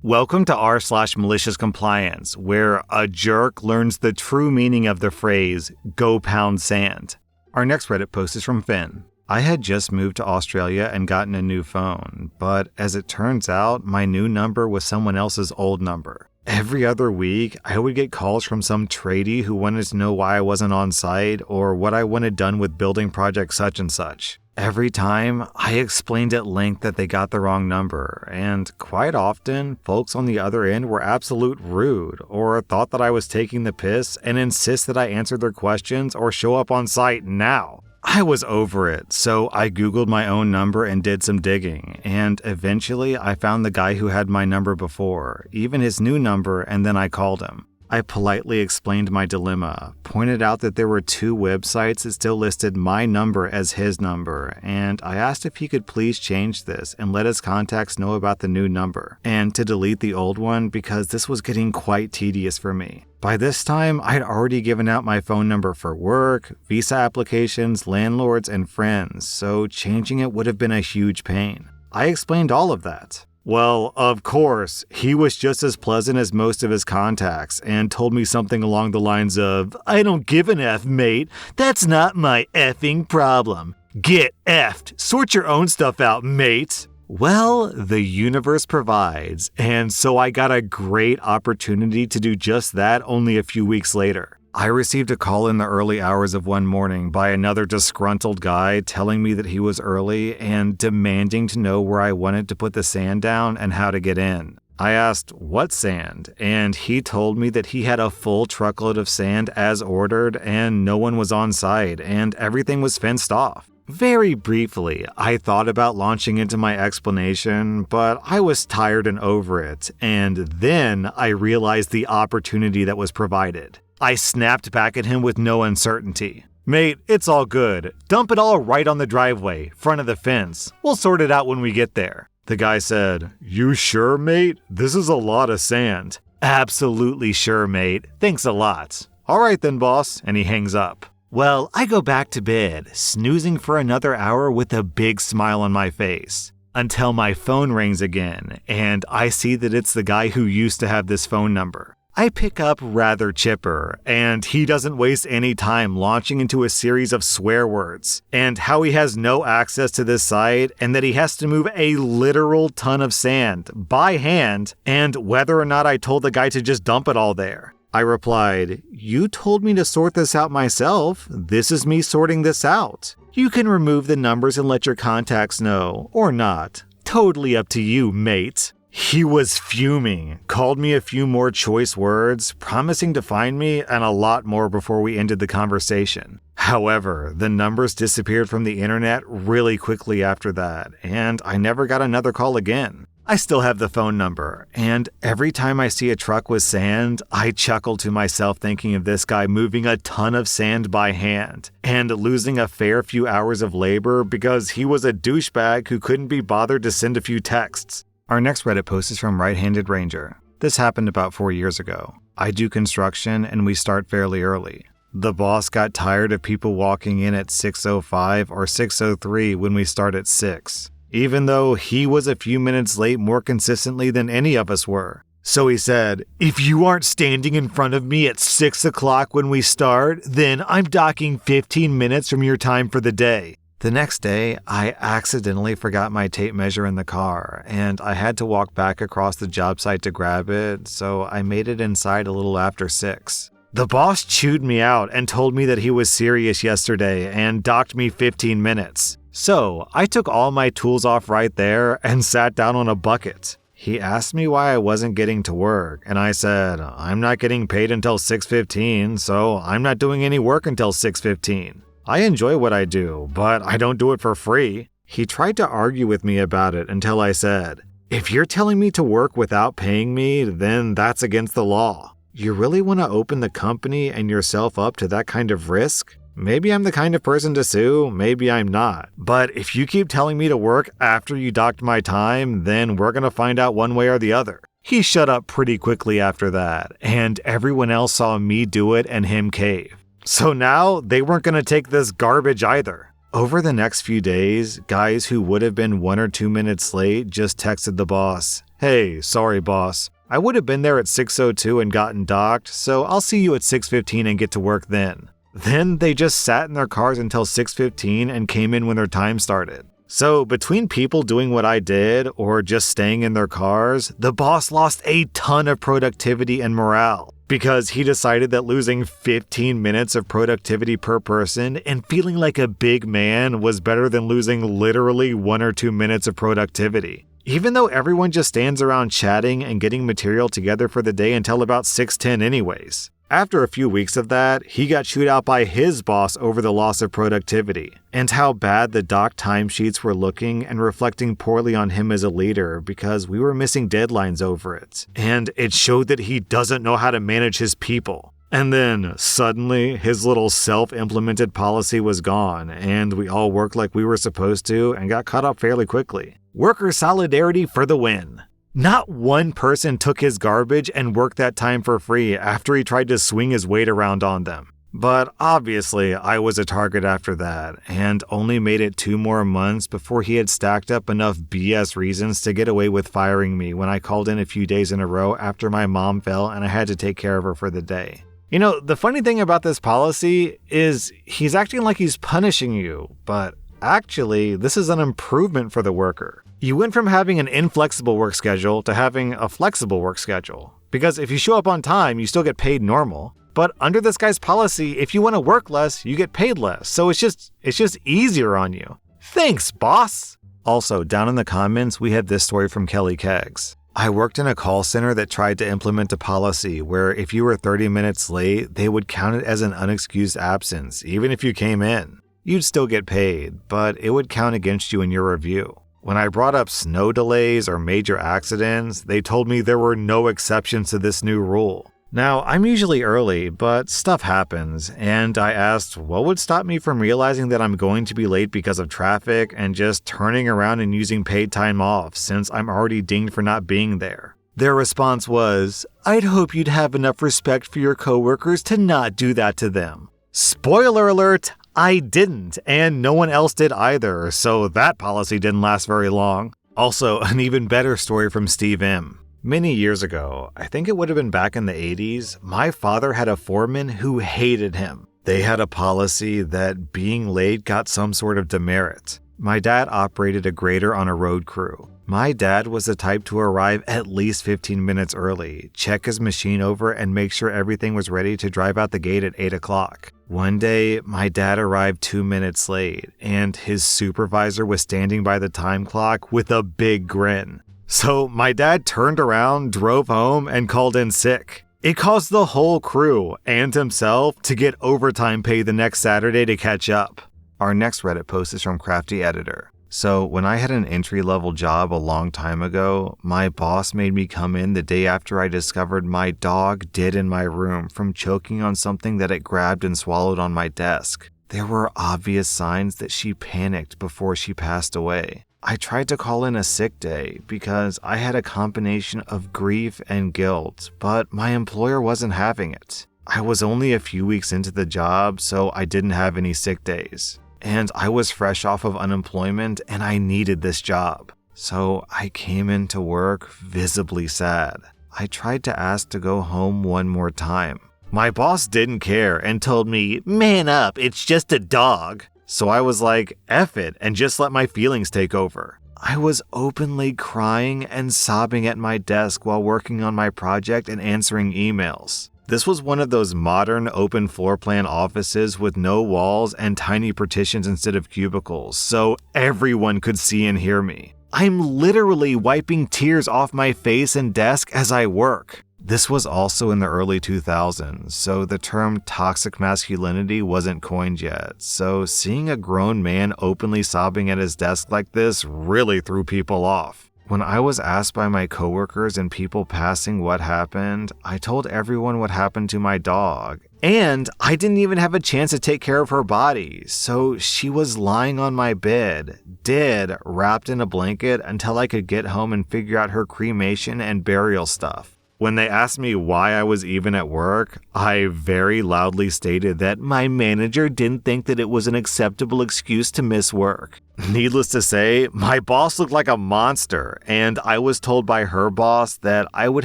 Welcome to r/Maliciouscompliance, where a jerk learns the true meaning of the phrase, go pound sand. Our next Reddit post is from Finn. I had just moved to Australia and gotten a new phone, but as it turns out, my new number was someone else's old number. Every other week, I would get calls from some tradie who wanted to know why I wasn't on site or what I wanted done with building project such and such. Every time, I explained at length that they got the wrong number, and quite often, folks on the other end were absolute rude or thought that I was taking the piss and insist that I answer their questions or show up on site now. I was over it, so I Googled my own number and did some digging, and eventually I found the guy who had my number before, even his new number, and then I called him. I politely explained my dilemma, pointed out that there were 2 websites that still listed my number as his number, and I asked if he could please change this and let his contacts know about the new number, and to delete the old one because this was getting quite tedious for me. By this time, I'd already given out my phone number for work, visa applications, landlords, and friends, so changing it would have been a huge pain. I explained all of that. Well, of course, he was just as pleasant as most of his contacts and told me something along the lines of, "I don't give an F, mate. That's not my effing problem. Get effed. Sort your own stuff out, mate." Well, the universe provides, and so I got a great opportunity to do just that only a few weeks later. I received a call in the early hours of one morning by another disgruntled guy telling me that he was early and demanding to know where I wanted to put the sand down and how to get in. I asked, what sand? And he told me that he had a full truckload of sand as ordered and no one was on site and everything was fenced off. Very briefly, I thought about launching into my explanation, but I was tired and over it, and then I realized the opportunity that was provided. I snapped back at him with no uncertainty. "Mate, it's all good. Dump it all right on the driveway, front of the fence. We'll sort it out when we get there." The guy said, "You sure, mate? This is a lot of sand." "Absolutely sure, mate. Thanks a lot." "All right then, boss," and he hangs up. Well, I go back to bed, snoozing for another hour with a big smile on my face, until my phone rings again, and I see that it's the guy who used to have this phone number. I pick up rather chipper, and he doesn't waste any time launching into a series of swear words, and how he has no access to this site, and that he has to move a literal ton of sand by hand, and whether or not I told the guy to just dump it all there. I replied, "You told me to sort this out myself. This is me sorting this out. You can remove the numbers and let your contacts know, or not. Totally up to you, mate." He was fuming, called me a few more choice words, promising to find me and a lot more before we ended the conversation. However, the numbers disappeared from the internet really quickly after that, and I never got another call again. I still have the phone number, and every time I see a truck with sand, I chuckle to myself thinking of this guy moving a ton of sand by hand and losing a fair few hours of labor because he was a douchebag who couldn't be bothered to send a few texts. Our next Reddit post is from Right-Handed Ranger. This happened about 4 years ago. I do construction and we start fairly early. The boss got tired of people walking in at 6:05 or 6:03 when we start at 6. Even though he was a few minutes late more consistently than any of us were. So he said, "If you aren't standing in front of me at 6 o'clock when we start, then I'm docking 15 minutes from your time for the day." The next day, I accidentally forgot my tape measure in the car, and I had to walk back across the job site to grab it, so I made it inside a little after 6. The boss chewed me out and told me that he was serious yesterday and docked me 15 minutes. So, I took all my tools off right there and sat down on a bucket. He asked me why I wasn't getting to work, and I said, "I'm not getting paid until 6:15, so I'm not doing any work until 6:15. I enjoy what I do, but I don't do it for free." He tried to argue with me about it until I said, "If you're telling me to work without paying me, then that's against the law. You really want to open the company and yourself up to that kind of risk? Maybe I'm the kind of person to sue, maybe I'm not. But if you keep telling me to work after you docked my time, then we're gonna find out one way or the other." He shut up pretty quickly after that, and everyone else saw me do it and him cave. So now, they weren't gonna take this garbage either. Over the next few days, guys who would have been 1 or 2 minutes late just texted the boss, "Hey, sorry boss. I would have been there at 6:02 and gotten docked, so I'll see you at 6:15 and get to work then." Then they just sat in their cars until 6:15 and came in when their time started. So between people doing what I did or just staying in their cars, the boss lost a ton of productivity and morale because he decided that losing 15 minutes of productivity per person and feeling like a big man was better than losing literally 1 or 2 minutes of productivity. Even though everyone just stands around chatting and getting material together for the day until about 6:10 anyways. After a few weeks of that, he got chewed out by his boss over the loss of productivity, and how bad the doc timesheets were looking and reflecting poorly on him as a leader because we were missing deadlines over it, and it showed that he doesn't know how to manage his people. And then, suddenly, his little self-implemented policy was gone, and we all worked like we were supposed to and got caught up fairly quickly. Worker solidarity for the win. Not one person took his garbage and worked that time for free after he tried to swing his weight around on them. But obviously, I was a target after that, and only made it 2 more months before he had stacked up enough BS reasons to get away with firing me when I called in a few days in a row after my mom fell and I had to take care of her for the day. You know, the funny thing about this policy is he's acting like he's punishing you, but actually, this is an improvement for the worker. You went from having an inflexible work schedule to having a flexible work schedule. Because if you show up on time, you still get paid normal. But under this guy's policy, if you want to work less, you get paid less. So it's just easier on you. Thanks, boss! Also, down in the comments, we had this story from Kelly Keggs. I worked in a call center that tried to implement a policy where if you were 30 minutes late, they would count it as an unexcused absence, even if you came in. You'd still get paid, but it would count against you in your review. When I brought up snow delays or major accidents, they told me there were no exceptions to this new rule. Now, I'm usually early, but stuff happens, and I asked what would stop me from realizing that I'm going to be late because of traffic and just turning around and using paid time off since I'm already dinged for not being there. Their response was, "I'd hope you'd have enough respect for your coworkers to not do that to them." Spoiler alert! I didn't, and no one else did either, so that policy didn't last very long. Also, an even better story from Steve M. Many years ago, I think it would have been back in the 80s, my father had a foreman who hated him. They had a policy that being late got some sort of demerit. My dad operated a grader on a road crew. My dad was the type to arrive at least 15 minutes early, check his machine over, and make sure everything was ready to drive out the gate at 8 o'clock. One day, my dad arrived 2 minutes late, and his supervisor was standing by the time clock with a big grin. So my dad turned around, drove home, and called in sick. It caused the whole crew and himself to get overtime pay the next Saturday to catch up. Our next Reddit post is from Crafty Editor. So when I had an entry-level job a long time ago, my boss made me come in the day after I discovered my dog dead in my room from choking on something that it grabbed and swallowed on my desk. There were obvious signs that she panicked before she passed away. I tried to call in a sick day because I had a combination of grief and guilt, but my employer wasn't having it. I was only a few weeks into the job, so I didn't have any sick days. And I was fresh off of unemployment and I needed this job. So I came into work visibly sad. I tried to ask to go home one more time. My boss didn't care and told me, "Man up, it's just a dog." So I was like, F it, and just let my feelings take over. I was openly crying and sobbing at my desk while working on my project and answering emails. This was one of those modern open floor plan offices with no walls and tiny partitions instead of cubicles, so everyone could see and hear me. I'm literally wiping tears off my face and desk as I work. This was also in the early 2000s, so the term toxic masculinity wasn't coined yet, so seeing a grown man openly sobbing at his desk like this really threw people off. When I was asked by my coworkers and people passing what happened, I told everyone what happened to my dog. And I didn't even have a chance to take care of her body, so she was lying on my bed, dead, wrapped in a blanket until I could get home and figure out her cremation and burial stuff. When they asked me why I was even at work, I very loudly stated that my manager didn't think that it was an acceptable excuse to miss work. Needless to say, my boss looked like a monster, and I was told by her boss that I would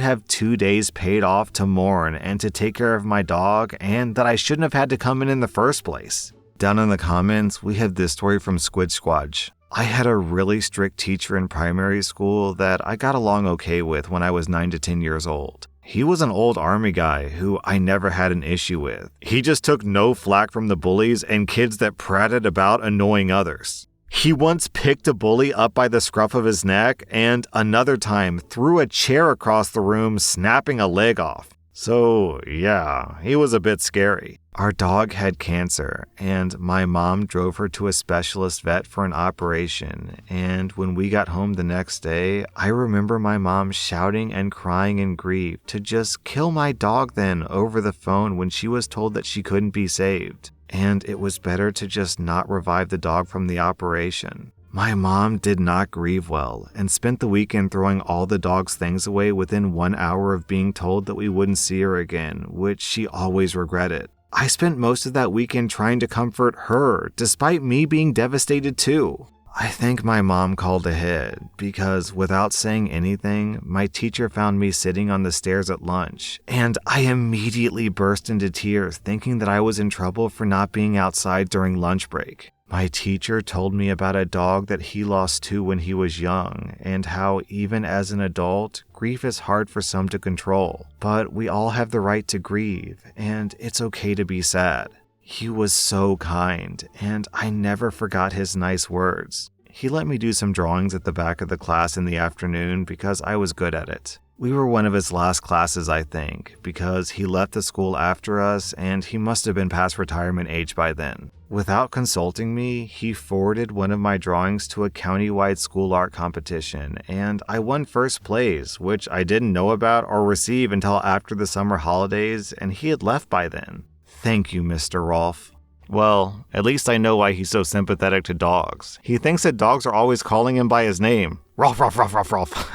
have 2 days paid off to mourn and to take care of my dog, and that I shouldn't have had to come in the first place. Down in the comments, we have this story from Squid Squadge. I had a really strict teacher in primary school that I got along okay with when I was 9 to 10 years old. He was an old army guy who I never had an issue with. He just took no flack from the bullies and kids that prated about annoying others. He once picked a bully up by the scruff of his neck and another time threw a chair across the room, snapping a leg off. So yeah, he was a bit scary. Our dog had cancer, and my mom drove her to a specialist vet for an operation, and when we got home the next day, I remember my mom shouting and crying in grief to just kill my dog then over the phone when she was told that she couldn't be saved, and it was better to just not revive the dog from the operation. My mom did not grieve well and spent the weekend throwing all the dog's things away within 1 hour of being told that we wouldn't see her again, which she always regretted. I spent most of that weekend trying to comfort her, despite me being devastated too. I think my mom called ahead, because without saying anything, my teacher found me sitting on the stairs at lunch, and I immediately burst into tears thinking that I was in trouble for not being outside during lunch break. My teacher told me about a dog that he lost too when he was young, and how even as an adult, grief is hard for some to control, but we all have the right to grieve, and it's okay to be sad. He was so kind, and I never forgot his nice words. He let me do some drawings at the back of the class in the afternoon because I was good at it. We were one of his last classes, I think, because he left the school after us and he must have been past retirement age by then. Without consulting me, he forwarded one of my drawings to a county-wide school art competition, and I won first place, which I didn't know about or receive until after the summer holidays, and he had left by then. Thank you, Mr. Rolfe. Well, at least I know why he's so sympathetic to dogs. He thinks that dogs are always calling him by his name. Rolfe, Rolfe, Rolfe, Rolfe, Rolfe.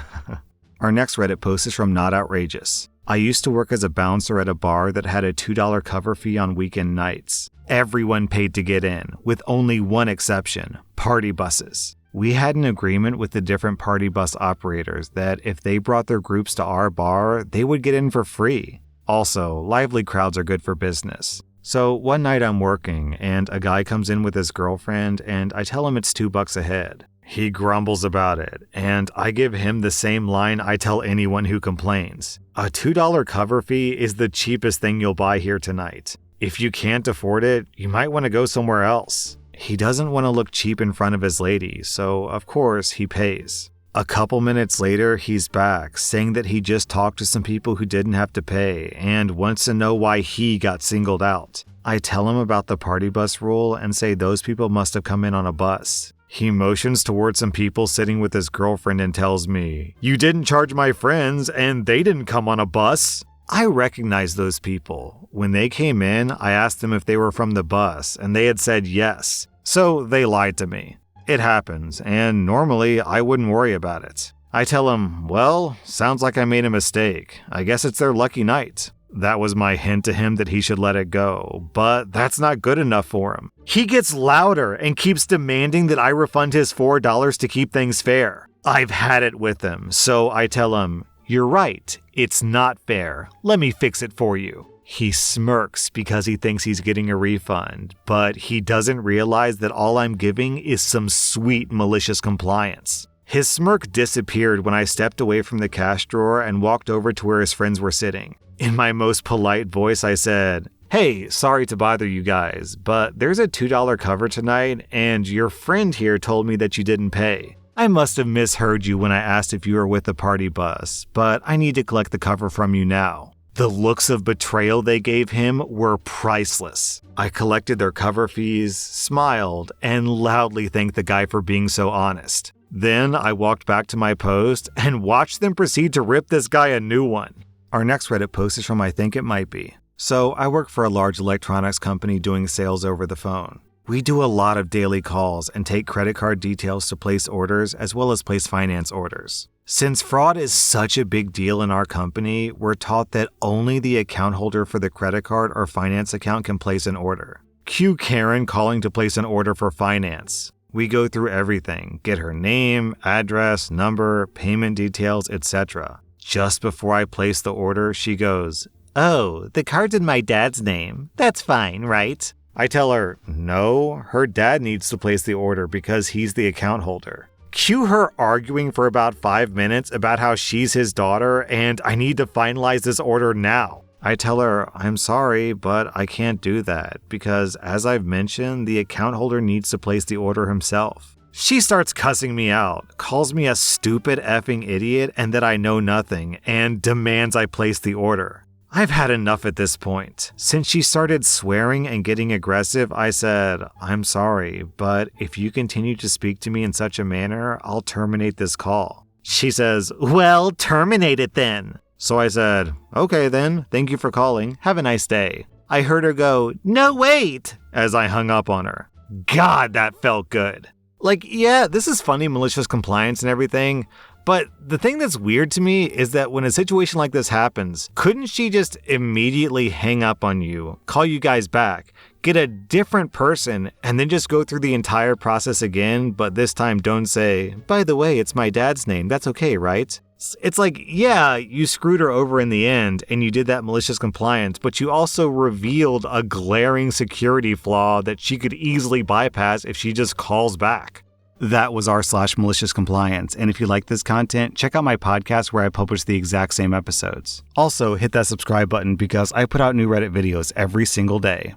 Our next Reddit post is from Not Outrageous. I used to work as a bouncer at a bar that had a $2 cover fee on weekend nights. Everyone paid to get in, with only one exception: party buses. We had an agreement with the different party bus operators that if they brought their groups to our bar, they would get in for free. Also, lively crowds are good for business. So one night I'm working, and a guy comes in with his girlfriend, and I tell him it's $2 a head. He grumbles about it, and I give him the same line I tell anyone who complains. A $2 cover fee is the cheapest thing you'll buy here tonight. If you can't afford it, you might want to go somewhere else. He doesn't want to look cheap in front of his lady, so of course he pays. A couple minutes later, he's back, saying that he just talked to some people who didn't have to pay and wants to know why he got singled out. I tell him about the party bus rule and say those people must have come in on a bus. He motions towards some people sitting with his girlfriend and tells me, "You didn't charge my friends and they didn't come on a bus." I recognize those people. When they came in, I asked them if they were from the bus and they had said yes. So they lied to me. It happens, and normally I wouldn't worry about it. I tell him, well, sounds like I made a mistake. I guess it's their lucky night. That was my hint to him that he should let it go, but that's not good enough for him. He gets louder and keeps demanding that I refund his $4 to keep things fair. I've had it with him, so I tell him, "You're right, it's not fair. Let me fix it for you." He smirks because he thinks he's getting a refund, but he doesn't realize that all I'm giving is some sweet malicious compliance. His smirk disappeared when I stepped away from the cash drawer and walked over to where his friends were sitting. In my most polite voice, I said, "Hey, sorry to bother you guys, but there's a $2 cover tonight, and your friend here told me that you didn't pay. I must have misheard you when I asked if you were with the party bus, but I need to collect the cover from you now." The looks of betrayal they gave him were priceless. I collected their cover fees, smiled, and loudly thanked the guy for being so honest. Then I walked back to my post and watched them proceed to rip this guy a new one. Our next Reddit post is from I Think It Might Be. So I work for a large electronics company doing sales over the phone. We do a lot of daily calls and take credit card details to place orders as well as place finance orders. Since fraud is such a big deal in our company, we're taught that only the account holder for the credit card or finance account can place an order. Cue Karen calling to place an order for finance. We go through everything, get her name, address, number, payment details, etc. Just before I place the order, she goes, "Oh, the card's in my dad's name. That's fine, right?" I tell her, no, her dad needs to place the order because he's the account holder. Cue her arguing for about 5 minutes about how she's his daughter and I need to finalize this order now. I tell her, I'm sorry, but I can't do that because, as I've mentioned, the account holder needs to place the order himself. She starts cussing me out, calls me a stupid effing idiot and that I know nothing, and demands I place the order. I've had enough at this point. Since she started swearing and getting aggressive, I said, I'm sorry, but if you continue to speak to me in such a manner, I'll terminate this call. She says, well, terminate it then. So I said, okay then, thank you for calling. Have a nice day. I heard her go, no wait, as I hung up on her. God, that felt good. Like, yeah, this is funny, malicious compliance and everything, but the thing that's weird to me is that when a situation like this happens, couldn't she just immediately hang up on you, call you guys back, get a different person, and then just go through the entire process again, but this time don't say, by the way, it's my dad's name, that's okay, right? It's like, yeah, you screwed her over in the end and you did that malicious compliance, but you also revealed a glaring security flaw that she could easily bypass if she just calls back. That was r/malicious compliance, and if you like this content, check out my podcast where I publish the exact same episodes. Also, hit that subscribe button because I put out new Reddit videos every single day.